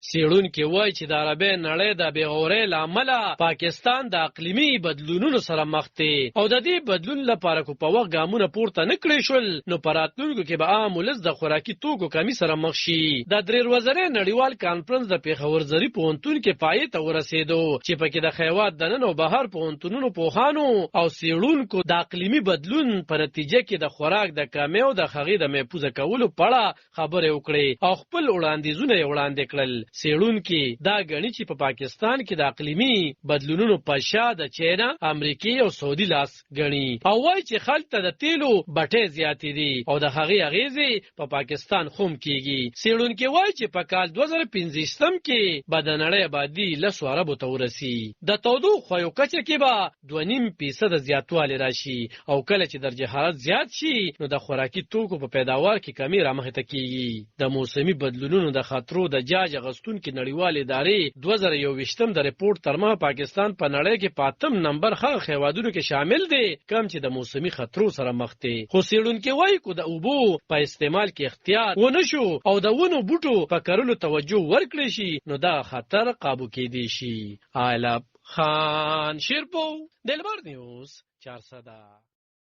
څېړونکي وایي چې د عربي نړۍ د بېغورۍ له امله پاکستان د اقلیمي بدلونونو سره مخ دی او د دې بدلون لپاره کو په وخت ګامونه پورته نه کړی شول نو په راتلونکو کې به عام ولس د خوراکي توکو کمی سره مخ شي. د درې ورځني نړیوال کانفرنس د پېښور زری پوهنتون کې پای ته ورسېدو چې پکې د خیوات دننه او بهر پوهنتونونو پوهانو او څېړونکو د اقلیمي بدلون په نتیجه کې د خوراک د کمی او د هغې د محفوظه کولو په اړه خبرې وکړې او خپل وړاندیزونه یې وړاندې کړل. څېړونکي دا ګڼي چې په پاکستان کې د اقلیمي بدلونونو په شا د چینا، امریکې او سعودي لاس ګڼي او وایي چې خلک ته د تیلو بټۍ زیاتې دي او د هغې اغېزې په پاکستان خوم کیږي. څېړونکي وایي چې په کال 2015 کې به د نړۍ آبادي 10 اربو ته ورسي. د تودوخې کچه کې به 2.5% زیاتوالی راشي او کله چې درجه حرارت زیات شي نو د خوراکي توکو په پیداوار کې کمی رامخته کیږي. د موسمي بدلونونو د خطرو د جاج اغوستونکي نړیوال ادارې 2021 د ریپورت تر مخه پاکستان په نړۍ کې په 8م نمبر هغه هیوادونو کې شامل دی کوم چې د موسمي خطرو سره مخ دي. خو څېړونکي وایي کو د اوبو په استعمال کې احتیاط ونه شو او د ونو بوټو په کرلو توجه ورکړي شي نو دا خطر قابو کېدی شي. عالب خان شیرپو دلبر نیوز 400